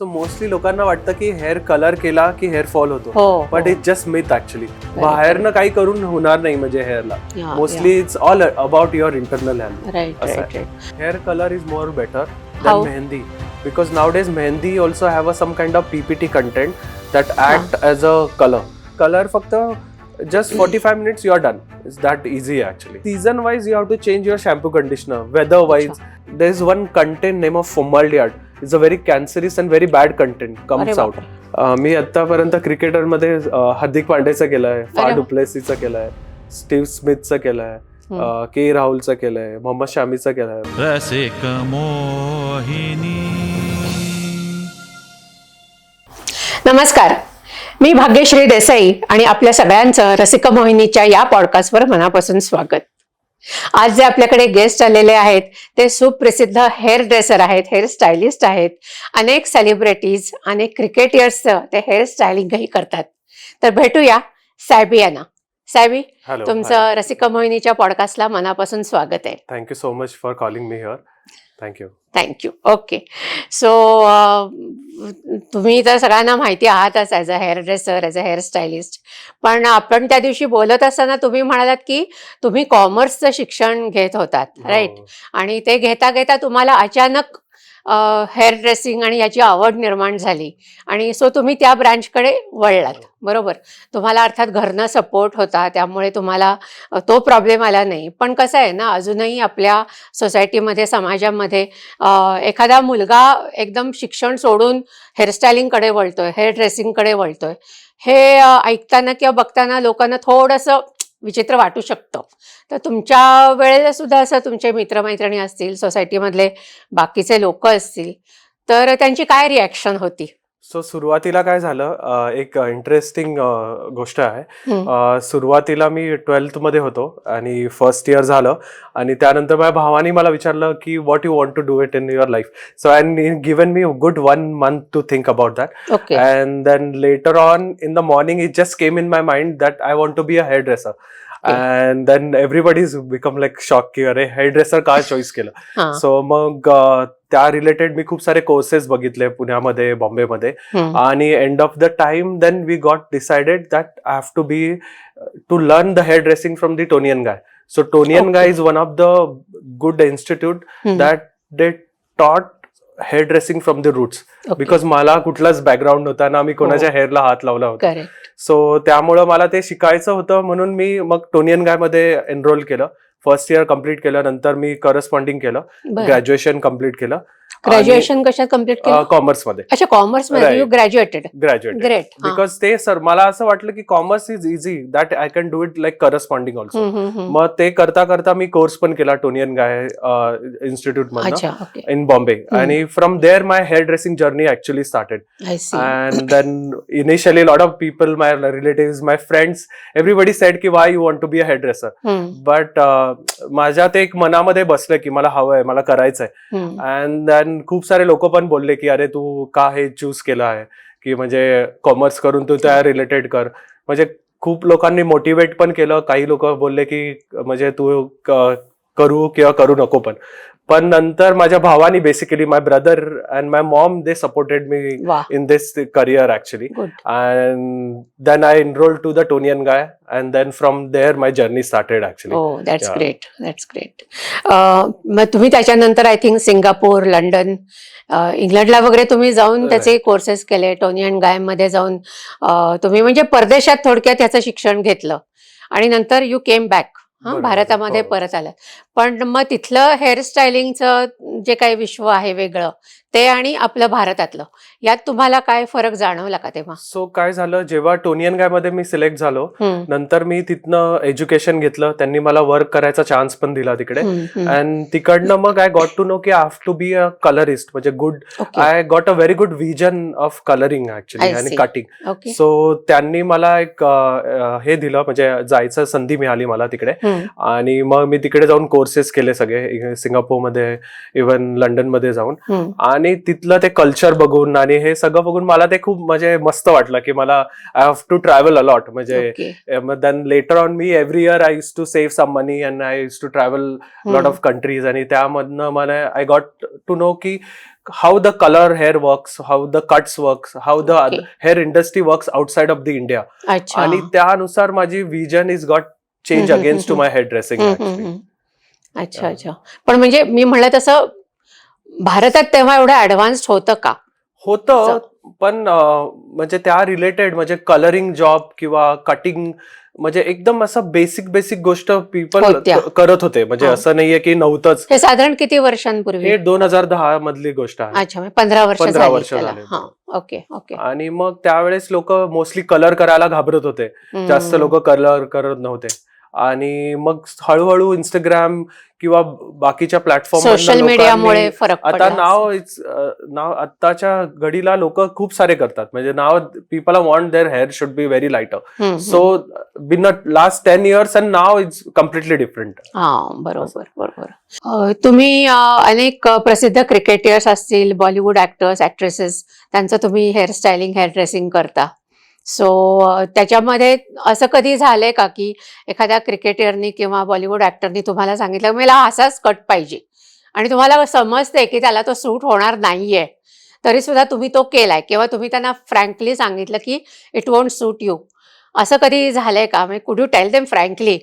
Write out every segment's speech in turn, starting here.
So mostly लोकांना वाटतं की हेअर कलर केला की हेअर फॉल होतो, but it's just myth actually. बाहेरनं काही करून होणार नाही म्हणजे हेअरला. Mostly it's all about your internal health. Hair colour is more better than mehndi, because nowadays mehendi also have some kind of PPT content that act as a color फक्त just 45 minutes you are done. It's that easy actually. Season wise you have to change your shampoo, conditioner. Weather wise there is one content name of formaldehyde. It's a very cancerous and very bad content comes out. मी आतापर्यंत cricketer मध्ये हार्दिक पांड्याचं केलंय, फार डुप्लेसीचं केलंय, Steve स्मिथचं केलंय, के राहुलचं केलंय, मोहम्मद शामीचं केलंय. रसिक मोहिनी. नमस्कार, मी भाग्यश्री देसाई आणि आपल्या सगळ्यांचं रसिक मोहिनीच्या या पॉडकास्टवर मनापासून स्वागत. आज जे आपल्याकडे गेस्ट आलेले आहेत ते सुप्रसिद्ध हेअर ड्रेसर आहेत, हेअर स्टायलिस्ट आहेत. अनेक सेलिब्रिटीज, अनेक क्रिकेटर्सचं ते हेअर स्टायलिंगही करतात. तर भेटूया सायबी यांना. सायबी, तुमचं रसिक मोहिनीच्या पॉडकास्टला मनापासून स्वागत आहे. Thank you so much for calling me here. Thank you. Okay. So तुम्ही तर सगळ्यांना माहिती आहातच as a hair dresser, as a hair stylist. पण आपण त्या दिवशी बोलत असताना तुम्ही म्हणालात की तुम्ही कॉमर्सचं शिक्षण घेत होतात, राईट? आणि ते घेता घेता तुम्हाला अचानक हेअर ड्रेसिंग आणि याची आवड निर्माण झाली आणि सो तुम्ही त्या ब्रँचकडे वळलात, बरोबर? तुम्हाला अर्थात घरनं सपोर्ट होता, त्यामुळे तुम्हाला तो प्रॉब्लेम आला नाही. पण कसं आहे ना, अजूनही आपल्या सोसायटीमध्ये, समाजामध्ये एखादा मुलगा एकदम शिक्षण सोडून हेअरस्टायलिंगकडे वळतोय, हेअर ड्रेसिंगकडे वळतोय, हे ऐकताना किंवा बघताना लोकांना थोडंसं विचित्र वाटू शकतं. तर तुमच्या वेळेला सुद्धा असं तुमचे मित्रमैत्रिणी असतील, सोसायटीमधले बाकीचे लोक असतील, तर त्यांची काय रिॲक्शन होती? सो सुरुवातीला काय झालं, एक इंटरेस्टिंग गोष्ट आहे. सुरुवातीला मी 12th मध्ये होतो आणि फर्स्ट इयर झालं आणि त्यानंतर माझ्या भावाने मला विचारलं की what you want to do it in your life. So and given me good 1 month to think about that. And then later on in the morning it just came in my mind that I want to be a hair dresser. And then everybody become like shock की अरे hair dresser का choice केलं. So मग त्या related मी खूप सारे courses बघितले पुण्यामध्ये, बॉम्बेमध्ये. आणि end of the time then we got decided that I have to be to learn the hair dressing from the Toni and Guy. So Toni and Guy is one of the good institute that they taught hair dressing from the roots. Because मला कुठलाच background नव्हता ना, मी कोणाच्या हेअरला हात लावला होता. So त्यामुळं मला ते शिकायचं होतं, म्हणून मी मग टोनियन गाय मध्ये एनरोल केलं. फर्स्ट इयर कम्प्लीट केलं, नंतर मी करस्पॉन्डिंग केलं, ग्रॅज्युएशन कम्प्लीट केलं. ग्रॅज्युएशन कशात कम्प्लीट केलं? कॉमर्समध्ये. अच्छा, कॉमर्समध्ये ग्रॅज्युएटेड. ग्रेट. बिकॉज ते सर मला असं वाटलं की commerce is easy, that I can do it like corresponding also. मग ते करता करता मी कोर्स पण केला टोनियन गाय इन्स्टिट्यूट मध्ये इन बॉम्बे. आणि from there my hair dressing journey actually started. And then initially lot of people, my relatives, my friends, everybody said की why you want to be a hair dresser. But माझ्या ते एक मनामध्ये बसलं की मला हवंय, मला करायचंय. अँड देन खूप सारे लोक पण बोलले की अरे तू का हे चूज केलं आहे, की म्हणजे कॉमर्स करून तू त्या रिलेटेड कर. म्हणजे खूप लोकांनी मोटिवेट पण केलं. काही लोक बोलले की म्हणजे तू करू किंवा करू नको. पण नंतर माझ्या भावानी, basically my brother and my mom, they supported me in this career actually. And then I enrolled to the Toni and Guy and then from there my journey started actually. Oh, that's great. मग तुम्ही त्याच्यानंतर I think Singapore, London, इंग्लंडला वगैरे तुम्ही जाऊन त्याचे courses केले. टोनियन गाय मध्ये जाऊन तुम्ही म्हणजे परदेशात थोडक्यात त्याचं शिक्षण घेतलं आणि नंतर यू केम बॅक, भारतामध्ये परत आलं. पण मग तिथलं हेअर स्टायलिंगचं जे काही विश्व आहे वेगळं, ते आणि आपलं भारतातलं, यात तुम्हाला काय फरक जाणवला का तेव्हा? सो काय झालं, जेव्हा टोनियन गाय मध्ये मी सिलेक्ट झालो, नंतर मी तिथनं एज्युकेशन घेतलं. त्यांनी मला वर्क करायचा चान्स पण दिला तिकडे. अँड तिकडनं मग आय गॉट टू नो की I have to be a colourist. म्हणजे good, I got a very good vision of colouring actually आणि कटिंग. सो त्यांनी मला एक हे दिलं, म्हणजे जायचं संधी मिळाली मला तिकडे. आणि मग मी तिकडे जाऊन कोर्सेस केले सगळे, सिंगापूरमध्ये, इव्हन लंडन मध्ये जाऊन. आणि तिथलं ते कल्चर बघून आणि हे सगळं बघून मला ते खूप म्हणजे मस्त वाटलं की मला I have to travel a lot. म्हणजे then later on me every year I use to save some money and I use to travel lot of countries. आणि त्यामधनं मला आय गॉट टू नो की how the color hair works, how the cuts works, how the Okay. hair industry works outside of the India. अच्छा. आणि त्यानुसार माझी vision is got change against to my hair dressing. अच्छा अच्छा. पण म्हणजे मी म्हणलं तसं भारतात तेव्हा एवढं ऍडव्हान्स्ड होतं का? होतं, पण म्हणजे त्या रिलेटेड म्हणजे कलरिंग जॉब किंवा कटिंग म्हणजे एकदम असं बेसिक गोष्ट पीपल होत्या. करत होते. म्हणजे हा. असं नाहीये की नव्हतंच. हे साधारण किती वर्षांपूर्वी? हे 2010 मधली गोष्ट आहे. अच्छा, म्हणजे 15 वर्ष 15 झाली वर्ष त्याला. झाले. हा, ओके ओके. आणि मग त्यावेळेस लोक मोस्टली कलर करायला घाबरत होते. जास्त लोक कलर करत नव्हते. आणि मग हळूहळू इंस्टाग्राम किंवा बाकीच्या प्लॅटफॉर्म सोशल मीडियामुळे फरक आता पडला. नाव आताच्या घडीला लोक खूप सारे करतात. म्हणजे now people want their hair should be very lighter. So been last 10 years and now is completely different. हा, बरोबर बरोबर. तुम्ही अनेक प्रसिद्ध क्रिकेटर्स असतील, बॉलिवूड ऍक्टर्स ऍक्ट्रेसेस, त्यांचं तुम्ही हेअरस्टायलिंग हेअर ड्रेसिंग करता. सो त्याच्यामध्ये असं कधी झालंय का की एखाद्या क्रिकेटरनी किंवा बॉलिवूड ऍक्टरनी तुम्हाला सांगितलं मला असाच कट पाहिजे आणि तुम्हाला समजते की त्याला तो सूट होणार नाहीये, तरी सुद्धा तुम्ही तो केलाय किंवा तुम्ही त्यांना फ्रँकली सांगितलं की इट वोंट सूट यू, असं कधी झालंय का? म्हणजे could you tell them frankly?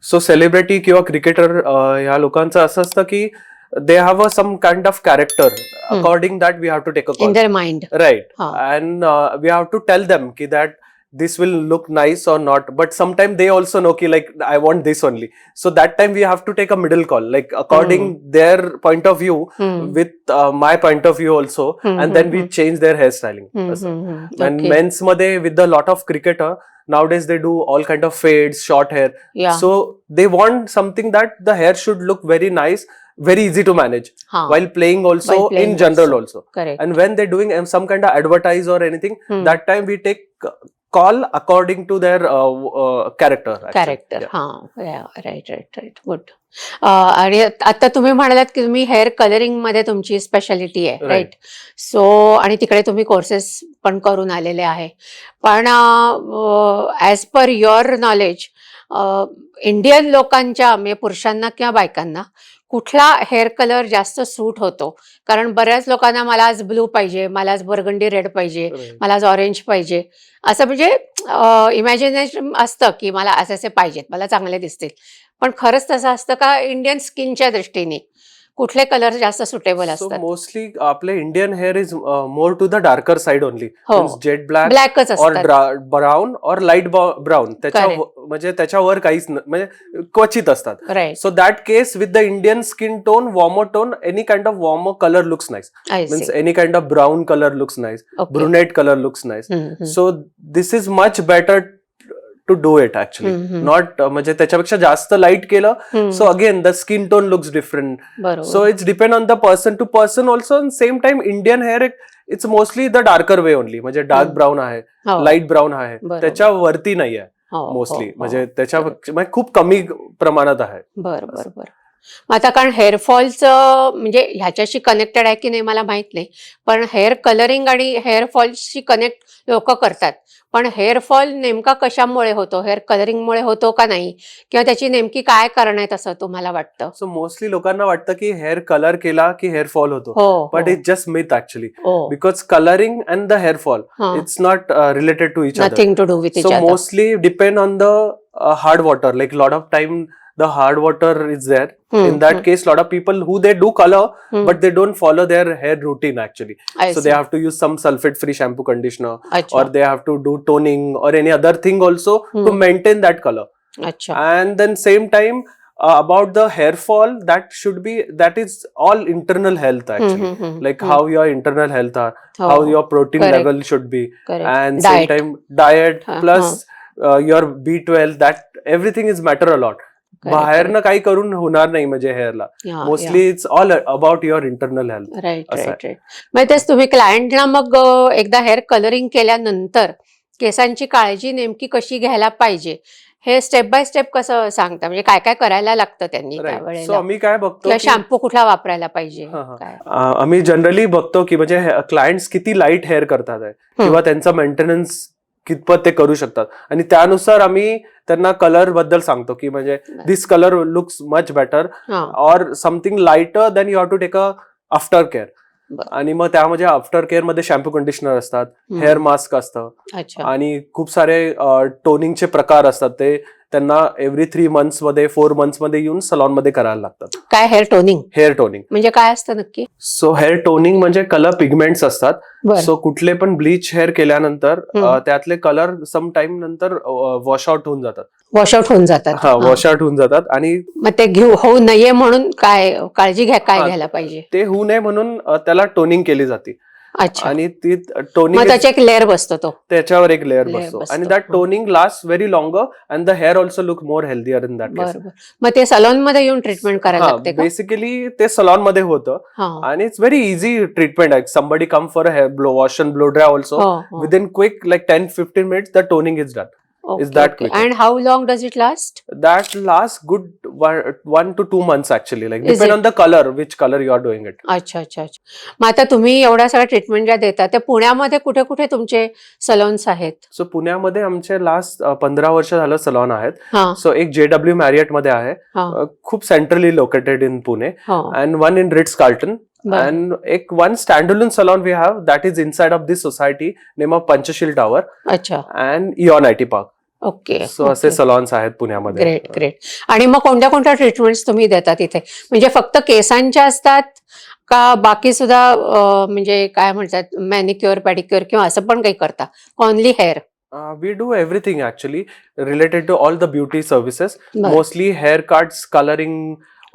So celebrity किंवा क्रिकेटर ह्या लोकांचं असं असतं की they have some kind of character according that we have to take a in call. Their mind. Right. Huh. And we have to tell them ki that this will look nice or not. But sometimes they also know ki like I want this only. So that time we have to take a middle call, like according their point of view with my point of view also, and then we change their hairstyling. And men's made with a lot of cricketer nowadays they do all kind of fades, short hair. Yeah. So they want something that the hair should look very nice, very easy to manage while playing also, While playing in general also. Correct. And when they're doing some kind of advertise or anything, that time we take call according to their character. actually. Character. Yeah. हा, right good. आणि आता तुम्ही म्हणालात की तुम्ही hair colouring मध्ये तुमची speciality आहे, Right. राईट? सो आणि तिकडे तुम्ही कोर्सेस पण करून आलेले आहे. पण as per your knowledge Indian लोकांच्या म्हणजे पुरुषांना किंवा बायकांना कुठला हेअर कलर जास्त सूट होतो? कारण बऱ्याच लोकांना मला आज ब्लू पाहिजे, मला आज बर्गंडी रेड पाहिजे, Right. मला आज ऑरेंज पाहिजे, असं म्हणजे इमॅजिनेशन असतं की मला असे पाहिजेत, मला चांगले दिसतील. पण खरंच तसं असतं का इंडियन स्किनच्या दृष्टीने कुठले कलर जास्त सुटेबल So असतात? mostly आपले Indian hair is more to the darker side only. हो. Means jet black ब्लॅकच or असतात. brown or light brown. म्हणजे त्याच्यावर काहीच म्हणजे क्वचित असतात. Right. So that case with the Indian skin tone, warmer tone, any kind of warmer color looks nice. I Means see. any kind of brown color looks nice. Okay. Brunette color looks nice. So this is much better to do it actually. Not म्हणजे त्याच्यापेक्षा जास्त light केलं so again the skin tone looks different. बरोबर. So it's depend on the person to person also. And same time Indian hair it's mostly the darker way only. म्हणजे dark brown आहे, हो. Light brown आहे, बरोबर. त्याच्यावरती नाही आहे हो, हो, मोस्टली. हो. म्हणजे त्याच्यापेक्षा म्हणजे खूप कमी प्रमाणात आहे. बरं. मग आता कारण हेअरफॉलचं म्हणजे ह्याच्याशी कनेक्टेड आहे की नाही मला माहित नाही, पण हेअर कलरिंग आणि हेअरफॉलशी कनेक्ट लोक करतात. पण हेअरफॉल नेमका कशामुळे होतो? हेअर कलरिंगमुळे होतो का नाही? किंवा त्याची नेमकी काय कारण आहेत असं तुम्हाला वाटतं? सो मोस्टली लोकांना वाटतं की हेअर कलर केला की हेअर फॉल होतो. हो, but it's just myth actually. हो. Because coloring and the hair fall, it's not related to each other. Nothing to do with each So other. mostly depend on the hard water. Like lot of time the hard water is there. In that case, lot of people who they do color, but they don't follow their hair routine actually. So they have to use some sulfate-free shampoo conditioner, or they have to do toning or any other thing also to maintain that color. अच्छा. And then same time about the hair fall, that is all internal health actually. Like how your internal health are, how your protein Correct. level should be, Correct. and Diet. same time diet plus your B12, that everything is matter a lot. बाहेरनं काही करून होणार नाही म्हणजे हेअरला. Mostly it's all about your internal health. Right. मग तेच तुम्ही क्लायंटना मग एकदा हेअर कलरिंग केल्यानंतर केसांची काळजी नेमकी कशी घ्यायला पाहिजे हे स्टेप बाय स्टेप कसं सांगता? म्हणजे काय काय करायला लागतं त्यांनी सो त्यावेळेला? आम्ही काय बघतो किंवा की शॅम्पू कुठला वापरायला पाहिजे? काय? आम्ही जनरली बघतो की म्हणजे क्लायंट्स किती लाईट हेअर करतात आहे किंवा त्यांचा मेंटेनन्स कितपत ते करू शकतात, आणि त्यानुसार आम्ही त्यांना कलर बद्दल सांगतो की म्हणजे this colour looks much better or something lighter then you have to take a after care. आणि मग त्यामध्ये आफ्टर केअर मध्ये शॅम्पू कंडिशनर असतात, हेअर मास्क असतं अच्छा. आणि खूप सारे टोनिंगचे प्रकार असतात. ते त्यांना एव्हरी 3 months मध्ये 4 months मध्ये येऊन सलॉन मध्ये करायला लागतात. काय हेअर टोनिंग हेअर टोनिंग म्हणजे काय असतं नक्की? सो हेअर टोनिंग म्हणजे कलर पिगमेंट्स असतात. बरं. सो कुठले पण ब्लीच हेअर केल्यानंतर हम्म. त्यातले कलर सम टाइम नंतर वॉश आउट होऊन जातात. वॉशआउट होऊन जातात. हा, वॉश आउट होऊन जातात आणि मग ते होऊ नये म्हणून काय काळजी काय हा, घ्यायला पाहिजे? ते होऊ नये म्हणून त्याला टोनिंग केली जाते. अच्छा. आणि ती मग टोनिंग त्याचा एक लेअर बसतो तो. त्याच्यावर एक लेअर Layer बसतो बसतो. आणि दॅट हा. Toning last very longer and the hair also look more healthier in that case. बरोबर. मग ते सलॉन मध्ये येऊन ट्रीटमेंट करायला हा, लागते का? बेसिकली ते सलॉन मध्ये होतं हा. आणि इट्स व्हेरी इझी ट्रीटमेंट आहे. Somebody come for a hair blow wash and blow dry also हो, हो. Within quick like 10-15 minutes the toning is done. Is that quicker? And how long does it last? That lasts good 1 to 2 months actually. Like Is depend it? on the color, which color you are doing it. अच्छा अच्छा अच्छा. मग आता तुम्ही एवढ्या सगळ्या treatment ज्या देता त्या पुण्यामध्ये कुठे कुठे तुमचे सलॉन्स आहेत? सो पुण्यामध्ये आमचे लास्ट 15 वर्ष झालं सलॉन आहेत. हा. सो एक JW मॅरियट मध्ये आहे, हा. खूप सेंट्रली लोकेटेड इन पुणे, हो. And one in Ritz Carlton. बरं. And एक one standalone salon we have that is inside of this society name of Panchashil Tower अच्छा. and Eon IT Park. Okay. So असे salons आहेत पुण्यामध्ये. Great great. आणि मग कोणत्या कोणत्या ट्रीटमेंट्स तुम्ही देता तिथे? म्हणजे फक्त केसांच्या असतात का बाकी सुद्धा म्हणजे काय म्हणतात मॅनिक्युअर पॅडिक्युअर किंवा असं पण काही करता? Only hair? We do everything actually related to all the beauty services. बरं. Mostly haircuts, coloring,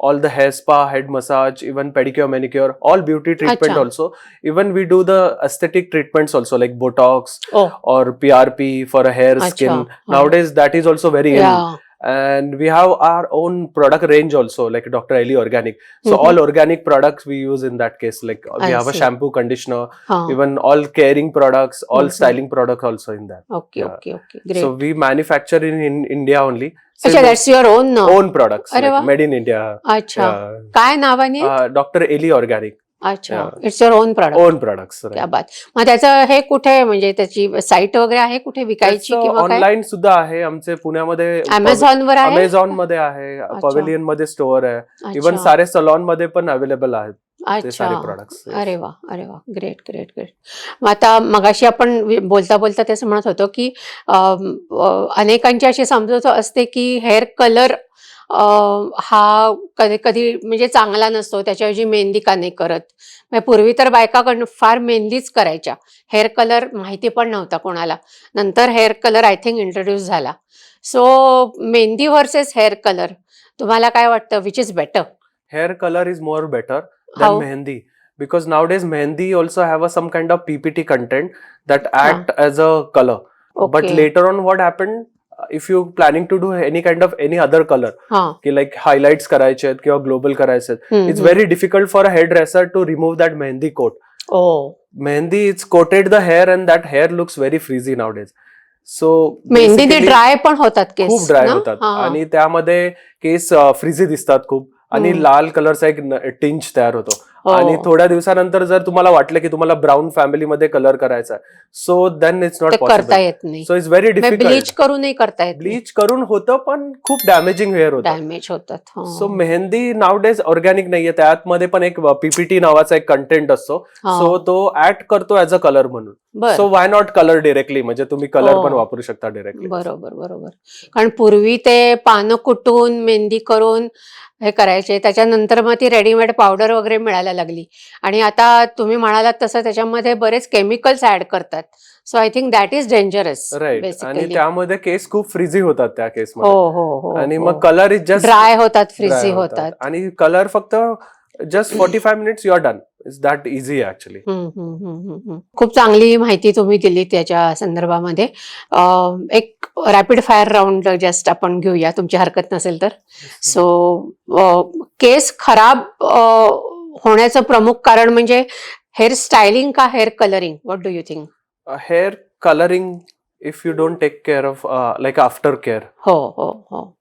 all the hair spa, head massage, even pedicure, manicure, all beauty treatment अच्छा. also. Even we do the aesthetic treatments also like Botox ओ. or PRP for a hair, अच्छा. skin. हा. Nowadays that is also very in. Yeah. And we have our own product range also like Dr. Ellie Organic. So Mhm. all organic products we use in that case. Like we I have a see. shampoo, conditioner, हा. even all caring products, all Mhm. styling products also in that. Okay Yeah. Okay okay. Great. So we manufacture in India only. So अच्छा, that's your on. own products अरे like वा. made in India. अच्छा. Yeah. काय नावाने? Dr. Ellie Organic. अच्छा. Yeah. It's your on product. Own products. क्या Right. बात. मग त्याचं हे कुठे म्हणजे त्याची साईट वगैरे आहे कुठे विकायची किंवा काय? ऑनलाईन सुद्धा आहे आमचे पुण्यामध्ये. Amazon वर आहे? अमेझॉन मध्ये आहे, पवेलियन मध्ये स्टोअर आहे, इवन अच्छा. सारे सलॉन मध्ये पण अवेलेबल आहेत ते सारे अच्छा. प्रोडक्ट्स. अरे वा अरे वा. Great great great. मग आता मगाशी आपण बोलता बोलता तेच म्हणत होतो की अनेकांची अशी समजूत असते की हेअर कलर हा कधी कधी म्हणजे चांगला नसतो, त्याच्याऐवजी मेहंदी का नाही करत? म्हणजे पूर्वी तर बायका फार मेहंदीच करायच्या, हेअर कलर माहिती पण नव्हता कोणाला. नंतर hair colour I think introduce झाला. So mehndi versus hair colour तुम्हाला काय वाटतं, which is better? Hair color is more better than How? mehendi because nowadays mehendi also have a some kind of PPT content that act as a color. But okay. later on what happened, if you planning to do any kind of any other color हा. की like highlights करायचे आहेत किंवा global करायचे आहेत, हम्म, it's हम्म. very difficult for a hairdresser to remove that mehendi coat. ओ. Mehendi it's coated the hair and that hair looks very frizzy nowadays. So मेहंदीने basically dry पण होतात केस खूप ड्राय ना? होतात हा, हा. आणि त्यामध्ये केस फ्रिझी दिसतात खूप आणि हम्म. लाल कलरचा एक टिंच तयार होतो. हो. आणि थोड्या दिवसानंतर जर तुम्हाला वाटलं की तुम्हाला ब्राऊन फॅमिलीमध्ये कलर करायचा आहे, सो देन इट्स नॉट ते करता पॉसिबल. येत नाही. So it's very bleach difficult. करूनही करता येत नाही. ब्लीच करून होतं पण खूप डॅमेजिंग हेअर होतं. डॅमेज होतात. हो. सो मेहंदी नावडेज ऑर्गॅनिक नाहीये, त्यामध्ये पण एक PPT नावाचा एक कंटेंट असतो. हा. सो तो ऍक्ट करतो ऍज अ कलर म्हणून. बरं. So why not colour directly, म्हणजे तुम्ही कलर हो. पण वापरू शकता डिरेक्टली. बरोबर बरोबर. कारण पूर्वी ते पानं कुटून मेहंदी करून हे करायचे, त्याच्यानंतर मग ती रेडीमेड पावडर वगैरे मिळायला लागली आणि आता तुम्ही म्हणालात तसं त्याच्यामध्ये बरेच केमिकल्स ऍड करतात. So I think that is dangerous right. आणि बेसिकली. त्यामध्ये केस खूप फ्रिझी होतात त्या हो केसमध्ये. हो हो. आणि मग कलर इज जस्ट ड्राय होतात, ड्राय फ्रिझी होतात होतात. आणि कलर फक्त just 45 minutes you are done. It's that easy actually. खूप चांगली माहिती तुम्ही दिली त्याच्या संदर्भामध्ये. एक रॅपिड फायर राऊंड जस्ट आपण घेऊया, तुमची हरकत नसेल तर. सो केस खराब होण्याचं प्रमुख कारण म्हणजे हेअर स्टायलिंग का hair colouring? What do you think? Hair colouring if you don't take care of like after care. हो हो हो.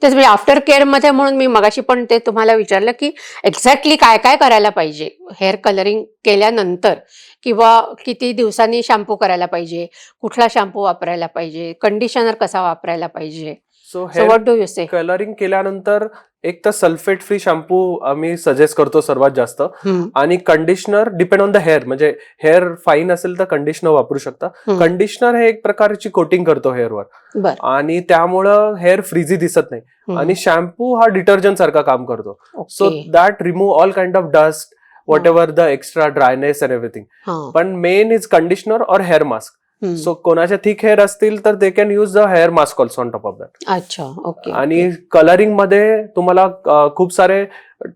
तेच म्हणजे आफ्टर केअर मध्ये, म्हणून मी मगाशी पण ते तुम्हाला विचारलं की एक्झॅक्टली काय काय करायला पाहिजे हेअर कलरिंग केल्यानंतर, किंवा किती दिवसांनी शॅम्पू करायला पाहिजे, कुठला शॅम्पू वापरायला पाहिजे, कंडिशनर कसा वापरायला पाहिजे. So so what do you say? Colouring केल्यानंतर एक तर सल्फेट फ्री शॅम्पू आम्ही सजेस्ट करतो सर्वात जास्त, आणि conditioner depend on the hair, म्हणजे हेअर फाईन असेल तर कंडिशनर वापरू शकता. कंडिशनर हे एक प्रकारची कोटिंग करतो हेअरवर, बर. आणि त्यामुळं हेअर फ्रीझी दिसत नाही. आणि शॅम्पू हा डिटर्जंट सारखा काम करतो. So that remove all kind of dust, what ever the extra dryness and everything. पण मेन इज कंडिशनर और हेअर मास्क. सो कोणाचे थिक हेअर असतील तर दे can use the hair mask also on top of that. अच्छा, okay. आणि colouring मध्ये तुम्हाला खूप सारे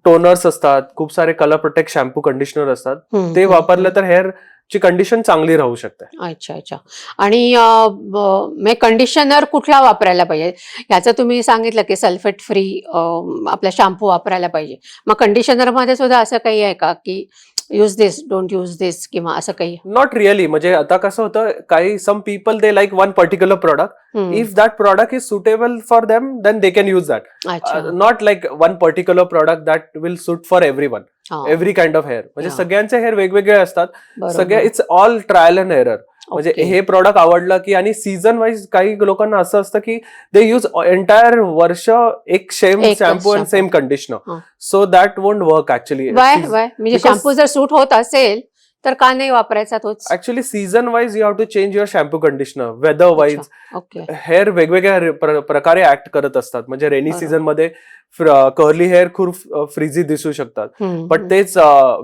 टोनर्स असतात, खूप सारे कलर प्रोटेक्ट शॅम्पू कंडिशनर असतात, ते वापरले तर हेअर ची कंडिशन चांगली राहू शकते. अच्छा अच्छा. आणि कंडिशनर कुठला वापरायला पाहिजे? ह्याचं तुम्ही सांगितलं की सल्फेट फ्री आपला शॅम्पू वापरायला पाहिजे. मग कंडिशनर मध्ये सुद्धा असं काही आहे का की use this, don't use this, किंवा असं काही? Not really. म्हणजे आता कसं होतं, काही some people they like one particular product. If that product is suitable for them then they can use that. Not like one particular product that will suit for everyone, every kind of hair. म्हणजे सगळ्यांचे hair वेगवेगळे असतात. सगळे it's all trial and error. म्हणजे हे product आवडलं की, आणि सीझन वाईज काही लोकांना असं असतं की दे यूज एंटायर वर्ष एक same shampoo and same conditioner. So that won't work actually. म्हणजे शॅम्पू जर सूट होत असेल तर का नाही वापरायचा तोच? Actually season wise you have to change your shampoo conditioner. Weather wise hair वेगवेगळ्या प्रकारे ऍक्ट करत असतात. म्हणजे रेनी सीझन मध्ये कर्ली हेअर खूप फ्रीझी दिसू शकतात, पण तेच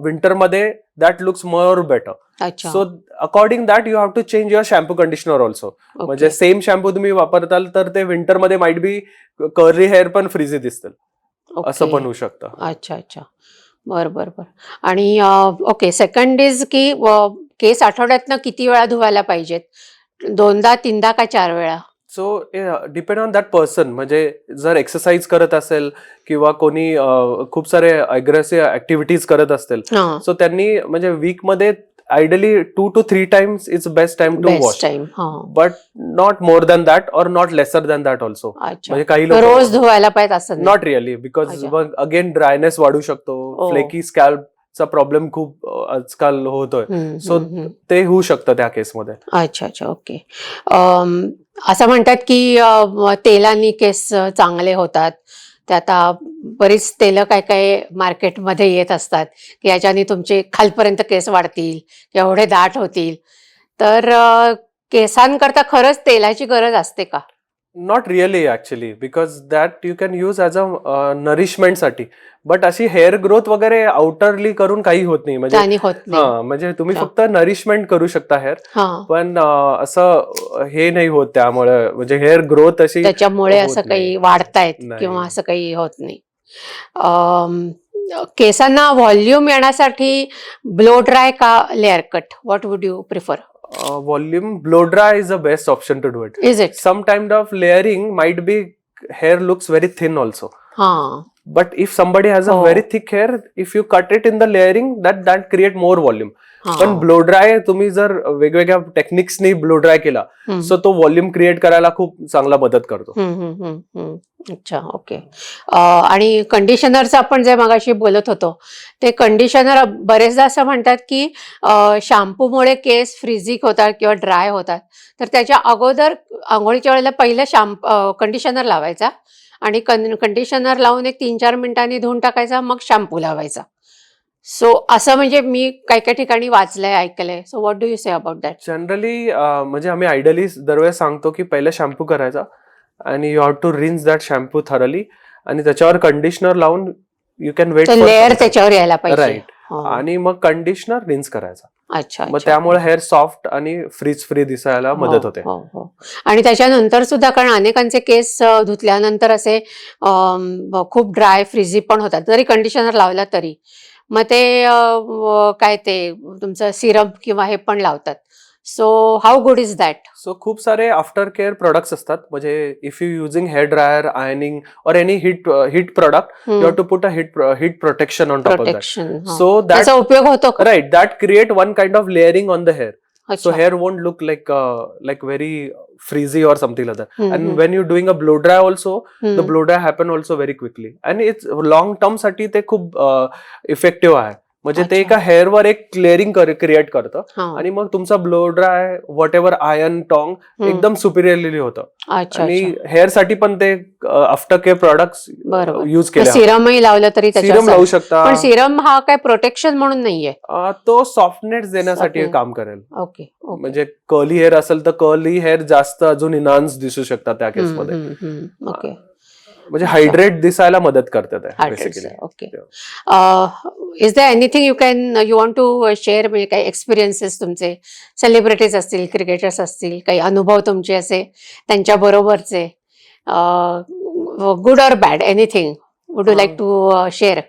विंटर मध्ये that looks more better. So according that you have to change your shampoo conditioner also. म्हणजे सेम शॅम्पू तुम्ही वापरताल तर ते विंटर मध्ये माइट बी कर्ली हेअर पण फ्रीझी दिसतील, असं पण होऊ शकतं. अच्छा अच्छा, बर बर बर. आणि ओके, सेकंड इज की केस आठवड्यातनं किती वेळा धुवायला पाहिजेत? 2दा, 3दा का 4 वेळा? So depend on that person. म्हणजे जर एक्सरसाइज करत असेल किंवा कोणी खूप सारे अग्रेसिव्ह ऍक्टिव्हिटीज करत असतील, सो त्यांनी म्हणजे वीक मध्ये ideally 2 to 3 times is best time to wash, but not more than that और not lesser than that also. म्हणजे काही लोक रोज धुवायला पाहिजे असं? Not really, because again dryness वाढू शकतो, फ्लेकी स्कॅल्प चा प्रॉब्लेम खूप आजकाल होतोय. सो ते होऊ शकतं त्या केसमध्ये. अच्छा अच्छा, ओके. असं म्हणतात की तेलानी केस चांगले होतात. ते आता बरीच तेलं काय काय मार्केटमध्ये येत असतात की याच्याने तुमचे खालपर्यंत केस वाढतील, एवढे दाट होतील. तर केसांकरता खरंच तेलाची गरज असते का? Not really actually, because that you can use as a nourishment साठी. बट अशी हेअर ग्रोथ वगैरे आउटरली करून काही होत नाही. म्हणजे तुम्ही फक्त नरिशमेंट करू शकता हेअर, पण असं हे नाही होत त्यामुळे. म्हणजे हेअर ग्रोथ अशी त्याच्यामुळे असं काही वाढतायत किंवा असं काही होत नाही. केसांना व्हॉल्यूम येण्यासाठी ब्लो ड्राय का layer cut? What would you prefer? Volume blow dry is the best option to do it. Is it? Some kind of layering might be hair looks very thin also. But if somebody has a very thick hair, if you cut it in the layering, that create more volume. पण blow dry तुम्ही जर वेगवेगळ्या टेक्निक्सनी blow dry केला, so तो volume create करायला खूप चांगला मदत करतो. अच्छा, ओके. आणि कंडिशनरचं आपण जे मगाशी बोलत होतो, ते कंडिशनर बरेचदा असं म्हणतात की शॅम्पूमुळे केस फ्रीजिक होतात किंवा ड्राय होतात, तर त्याच्या अगोदर आंघोळीच्या वेळेला पहिलं कंडिशनर लावायचा आणि कंडिशनर लावून एक 3-4 मिनिटांनी धुवून टाकायचा, मग शॅम्पू लावायचा. सो असं म्हणजे मी काही काही ठिकाणी वाचलंय, ऐकलंय. So what do you say about that? Generally म्हणजे आम्ही आयडियली दरवेळेस सांगतो की पहिलं शॅम्पू करायचा आणि you have to rinse that shampoo thoroughly, आणि त्याच्यावर कंडिशनर लावून यू कॅन वेट लेअर त्याच्यावर यायला पाहिजे. राईट. आणि मग कंडिशनर रिन्स करायचा. अच्छा. मग त्यामुळे हेअर सॉफ्ट आणि फ्रीज फ्री दिसायला मदत होते. आणि त्याच्यानंतर सुद्धा, कारण अनेकांचे केस धुतल्यानंतर असे खूप ड्राय फ्रीझी पण होतात जरी कंडिशनर लावला तरी. मग ते काय ते तुमचं सिरम किंवा हे पण लावतात. So how good is that? So खूप सारे आफ्टर केअर प्रोडक्ट्स असतात. म्हणजे if you using hair dryer, ironing और any heat product, you have to put a heat protection on top of that. So त्याचा उपयोग होतो. Right, that create one kind of layering on the hair. So hair won't look like very frizzy or something like that. And when you're doing a blow dry also, the blow dry happen also very quickly. And it's long term साठी ते खूप effective आहे. म्हणजे ते एका हेअरवर एक clearing create करतं हा. आणि मग तुमचा blow dry what ever iron tong एकदम सुपिरियरली होतं. अच्छा आणि अच्छा. हेअर साठी पण ते आफ्टर केअर प्रॉडक्ट्स बरोबर. युज केले. सिरमही लावलं तरी सिरम त्याच्यात लावू शकता. पण सिरम हा काय प्रोटेक्शन म्हणून नाहीये. तो सॉफ्टनेस देण्यासाठी Softness. काम करेल. Okay okay. म्हणजे कर्ली हेअर असेल तर कर्ली हेअर जास्त अजून इन्हान्स दिसू शकतात त्या केसमध्ये. ओके. म्हणजे हायड्रेट दिसायला मदत करते ते basically. Okay. Is there anything you want to share, म्हणजे काही एक्सपिरियन्सेस तुमचे, सेलिब्रिटीज असतील, क्रिकेटर्स असतील, काही अनुभव तुमचे असे त्यांच्या बरोबरचे, good or bad, anything would you like to share?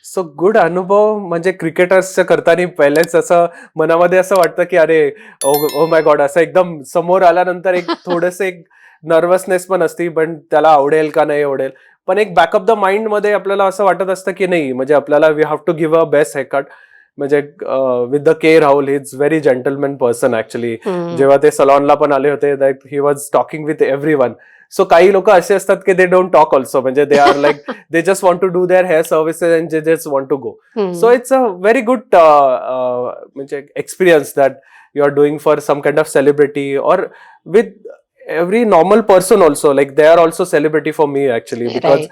So good अनुभव म्हणजे क्रिकेटर्सच्या करताना पहिलेच असं मनामध्ये असं वाटतं की अरे ओ माय गॉड, असं एकदम समोर आल्यानंतर एक थोडंसं एक नर्वसनेस पण असते, पण त्याला आवडेल का नाही आवडेल. पण एक बॅकअप द माइंड मध्ये आपल्याला असं वाटत असतं की नाही, म्हणजे आपल्याला we have to give a best haircut. म्हणजे with the K Rahul, he is very gentleman person actually. जेव्हा ते सलॉनला पण आले होते, that he was talking with everyone. सो काही लोक असे असतात की दे डोंट टॉक ऑल्सो, म्हणजे they are like they just want to do their hair services and they just want to go. So it's a very good म्हणजे experience that you are doing for some kind of celebrity और with every normal person also, like they are also celebrity for me actually, because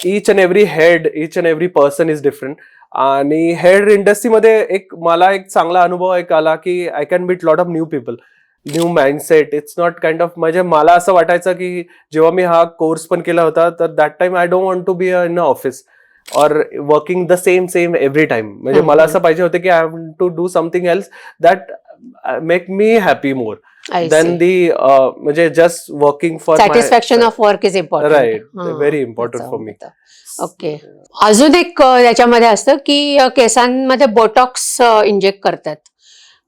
each and every head, each and every person is different. आणि hair इंडस्ट्रीमध्ये एक मला एक चांगला अनुभव एक आला की I can meet lot of new people, new mindset. It's not kind of, म्हणजे मला असं वाटायचं की जेव्हा मी हा कोर्स पण केला होता तर that time I don't want to be in a office और working the same every time. म्हणजे मला असं पाहिजे होतं की I want to do something else that make me happy more than the म्हणजे just working for satisfaction of work is important. Right, very important for me. Okay. अजून एक त्याच्यामध्ये असतं की केसांमध्ये बोटॉक्स इंजेक्ट करतात.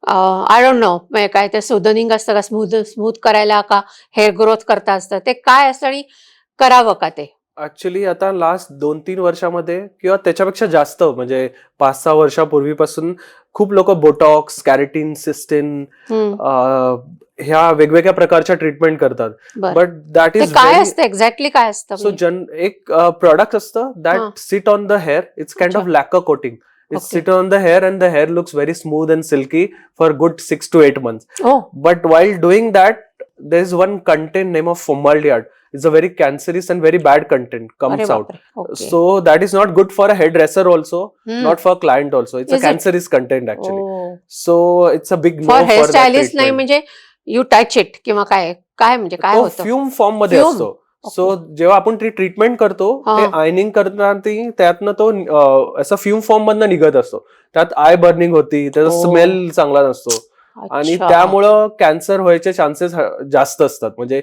आय डोंट नो, काय ते सुदनिंग असतं का, स्मूथ करायला का हेअर ग्रोथ करता असतं, ते काय असतं आणि करावं का ते? ऍक्च्युली आता लास्ट 2-3 वर्षामध्ये किंवा त्याच्यापेक्षा जास्त, म्हणजे 5-6 वर्षापूर्वीपासून खूप लोक बोटॉक्स, कॅरेटिन, सिस्टिन ह्या वेगवेगळ्या प्रकारच्या ट्रीटमेंट करतात. बट दॅट इज काय असतं एक्झॅक्टली, काय असतं? सो एक प्रोडक्ट असतं that sit on the hair. It's kind of lacquer coating. It's sit on the hair and the hair looks very smooth and silky for good 6 to 8 months. But while doing that, there is one content name of formaldehyde. It's a very cancerous and very bad content comes out. So that is not good for a hairdresser also, not for a client also. It's a cancerous content actually. So it's a big no for hairstylist नाही, म्हणजे you touch it किंवा काय म्हणजे काय होतं? Fume form मध्ये असतो. So जेव्हा आपण ती ट्रीटमेंट करतो, ते आयनिंग करताना त्यातनं तो असं फ्यूम फॉर्म मधनं निघत असतो. त्यात आय बर्निंग होती, त्याचा स्मेल चांगला नसतो आणि त्यामुळं कॅन्सर व्हायचे चान्सेस जास्त असतात. म्हणजे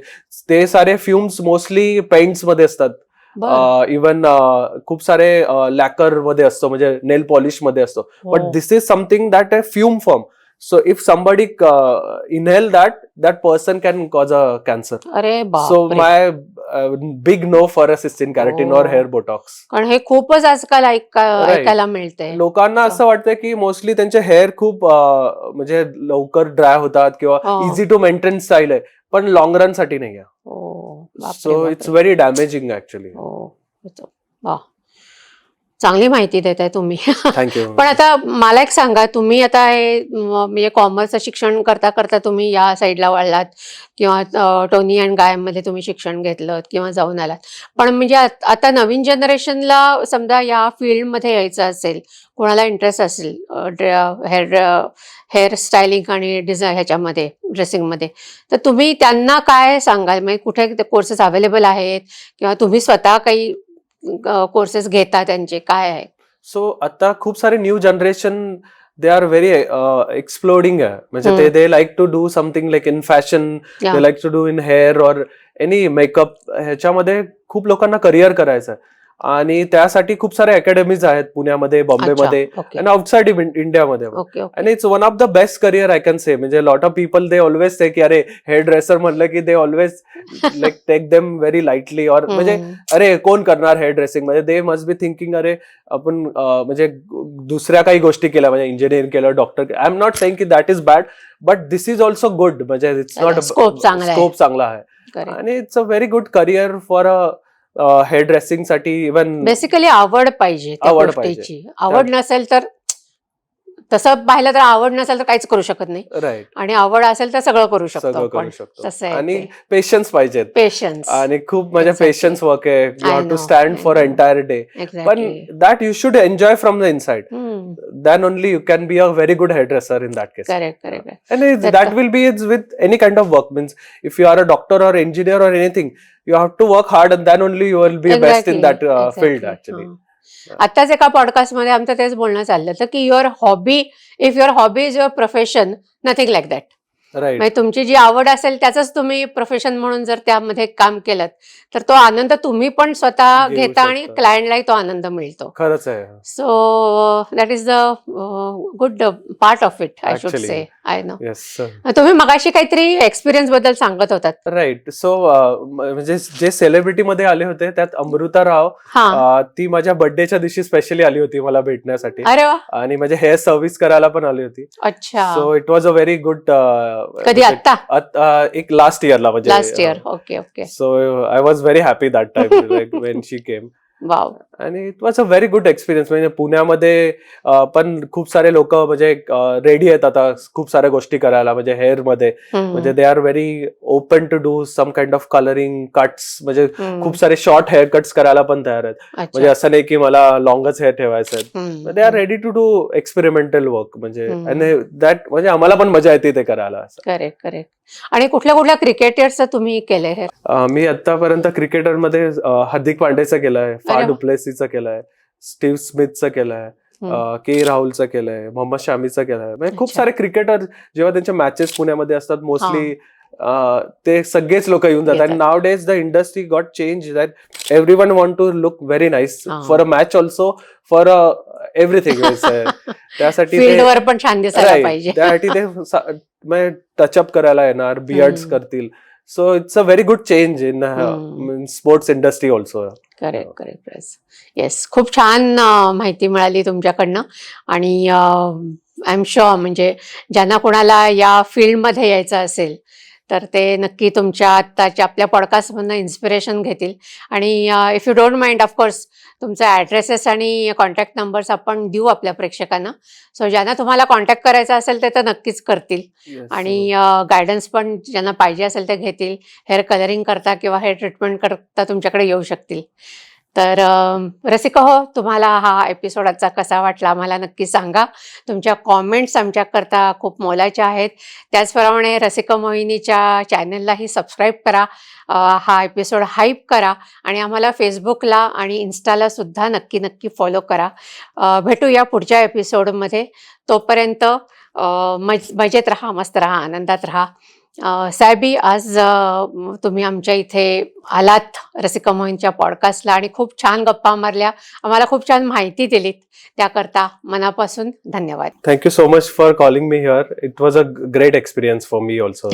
ते सारे फ्युम्स मोस्टली पेंट्स मध्ये असतात, इवन खूप सारे लॅकर मध्ये असतो, म्हणजे नेल पॉलिश मध्ये असतो. But this is something that a fume form. So if somebody inhale that person can cause a cancer. So my big no for a cystin keratin or hair botox. कारण हे खूपच आजकाल ऐकायला मिळतंय. लोकांना असं वाटतं की मोस्टली त्यांचे हेअर खूप म्हणजे लवकर ड्राय होतात किंवा इझी टू मेंटेन स्टाईल आहे, पण लॉंग रन साठी नाही आहे. So it's very damaging actually. चांगली माहिती देत आहे तुम्ही. थँक्यू. पण आता मला एक सांगा, तुम्ही आता हे म्हणजे कॉमर्सचं शिक्षण करता करता तुम्ही या साईडला वळलात किंवा टोनी अँड गाय मध्ये तुम्ही शिक्षण घेतलं किंवा जाऊन आलात, पण म्हणजे आता नवीन जनरेशनला समजा या फील्डमध्ये यायचं असेल, कोणाला इंटरेस्ट असेल हेअर स्टायलिंग आणि डिझाईन ह्याच्यामध्ये, ड्रेसिंगमध्ये, तर तुम्ही त्यांना काय सांगाल? म्हणजे कुठे कोर्सेस अवेलेबल आहेत किंवा तुम्ही स्वतः काही कोर्सेस घेता, त्यांचे काय आहे? सो आता खूप सारे new generation they are very exploding आहे. म्हणजे they like to do something like in fashion, they like to do in hair or any makeup. ह्याच्यामध्ये खूप लोकांना करिअर करायचं आहे आणि त्यासाठी खूप सारे अकॅडमीज आहेत पुण्यामध्ये, बॉम्बेमध्ये आणि आउटसाइड इंडियामध्ये. आणि it's one of the best career I can say. म्हणजे lot of people they always say की अरे हेअर ड्रेसर म्हणलं की they always like take them very lightly, और म्हणजे अरे कोण करणार हेअर ड्रेसिंग, म्हणजे दे मस्ट बी थिंकिंग अरे आपण म्हणजे दुसऱ्या काही गोष्टी केल्या, म्हणजे इंजिनिअरिंग केलं, doctor. I am not saying की that is bad, but this is also good. म्हणजे इट्स नॉट स्कोप चांगला आहे आणि it's a very good career for a hair dressing साठी. इव्हन बेसिकली आवड पाहिजे, आवड नसेल तर तसं पाहिलं तर आवड नसेल तर काहीच करू शकत नाही, राईट, आणि आवड असेल तर सगळं करू शकतो सगळं आपण. करू शकतो. तसं आहे आणि ते. पेशन्स पाहिजेत, पेशन्स. आणि खूप म्हणजे Exactly. पेशन्स वर्क आहे. You I have to know, stand I for know. Entire day, पण exactly. That you should enjoy from the inside. Then only you can be a very good hairdresser in that case. Correct correct. And that will be it with any kind of work. Means if you are a doctor or engineer or anything, you have to work hard, and then only you will be best in that field actually. आताच एका podcast मध्ये आमचं तेच बोलणं चाललं होतं की your hobby, if your hobby is your profession, nothing like that. Right. म्हणजे तुमची जी आवड असेल त्याच तुम्ही प्रोफेशन म्हणून जर त्यामध्ये काम केलं तर तो आनंद तुम्ही पण स्वतः घेऊ घेता आणि शकता. क्लायंटलाही तो आनंद मिळतो. खरंच आहे. So that is the good part of it, I should Actually. Say. I know. Yes, sir. तुम्ही मगाशी काहीतरी एक्सपिरियन्स बद्दल सांगत होतात. राईट. सो म्हणजे जे सेलिब्रिटी मध्ये आले होते त्यात अमृता राव, हा. ती माझ्या बर्थडेच्या दिवशी स्पेशली आली होती मला भेटण्यासाठी, अरे वा. आणि माझे हेअर सर्व्हिस करायला पण आली होती. अच्छा. So it was a very good. कधी आता? एक लास्ट इयरला म्हणजे. Last year. Okay okay. So I was very happy that time like when she came. Wow. आणि it was a very good experience. म्हणजे पुण्यामध्ये पण खूप सारे लोक म्हणजे रेडी आहेत आता खूप साऱ्या गोष्टी करायला, म्हणजे हेअर मध्ये. म्हणजे they are very open to do some kind of colouring cuts, म्हणजे खूप सारे शॉर्ट हेअर कट्स करायला पण तयार आहेत. म्हणजे असं नाही की मला लॉंगच हेअर ठेवायचं आहे. They are ready to do experimental work, म्हणजे आणि दॅट म्हणजे आम्हाला पण मजा येते ते करायला. Correct correct. आणि कुठल्या कुठल्या क्रिकेटर्सचं तुम्ही केलंय हे? मी आतापर्यंत क्रिकेटरमध्ये हार्दिक पांड्याचं केलंय, अरे फार वा. डुप्लेसीचं केलंय, स्टीव्ह स्मिथचं केलंय, के राहुलचं केलंय, मोहम्मद शामीचं केलंय. म्हणजे खूप अच्छा. सारे क्रिकेटर जेव्हा त्यांच्या मॅचेस पुण्यामध्ये असतात मोस्टली ते सगळेच लोक येऊन जातात. येतात. Nowadays the industry got change that everyone want to look very nice for a match also, for everything. त्यासाठी फील्डवर पण छान दिसायला Right. पाहिजे. त्यासाठी ते टचअप करायला येणार, बियर्ड्स करतील. So it's a very good change in sports industry also. Correct correct. Yes, खूप छान माहिती मिळाली तुमच्याकडनं. आणि आय एम शुअर म्हणजे ज्यांना कोणाला या फील्डमध्ये यायचं असेल तर ते नक्की तुमच्या आत्ताच्या आपल्या पॉडकास्टमधनं इन्स्पिरेशन घेतील. आणि if you don't mind, of course तुमचे ॲड्रेसेस आणि कॉन्टॅक्ट नंबर्स आपण देऊ आपल्या प्रेक्षकांना. सो ज्यांना तुम्हाला कॉन्टॅक्ट करायचा असेल ते तर नक्कीच करतील. आणि गायडन्स पण ज्यांना पाहिजे असेल ते घेतील. हेअर कलरिंग करता किंवा हेअर ट्रीटमेंट करता तुमच्याकडे येऊ शकतील. तर रसिका हो, तुम्हाला हा एपिसोड आजचा कसा वाटला आम्हाला नक्की सांगा. तुमच्या कॉमेंट्स आमच्याकरता खूप मोलाच्या आहेत. त्याचप्रमाणे रसिका मोहिनीच्या चॅनललाही सबस्क्राईब करा, हा एपिसोड हाईप करा, आणि आम्हाला फेसबुकला आणि इन्स्टाला सुद्धा नक्की नक्की फॉलो करा. भेटूया पुढच्या एपिसोडमध्ये. तोपर्यंत मजेत राहा, मस्त राहा, आनंदात राहा. साहेबी, आज तुम्ही आमच्या इथे आलात रसिका मोहिनीच्या पॉडकास्टला आणि खूप छान गप्पा मारल्या, आम्हाला खूप छान माहिती दिलीत, त्याकरता मनापासून धन्यवाद. Thank you so much for calling me here. It was a great experience for me also.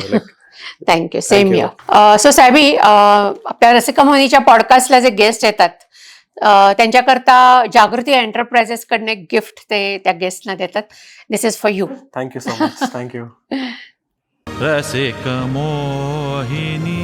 Thank you. Same you. Here. So साहेबी, आपल्या रसिका मोहिनीच्या पॉडकास्टला जे गेस्ट येतात त्यांच्याकरता जागृती एंटरप्राइजेस कडनं एक गिफ्ट ते त्या गेस्टना देतात. This is for you. Thank you so much. Thank you. Rasik Mohini.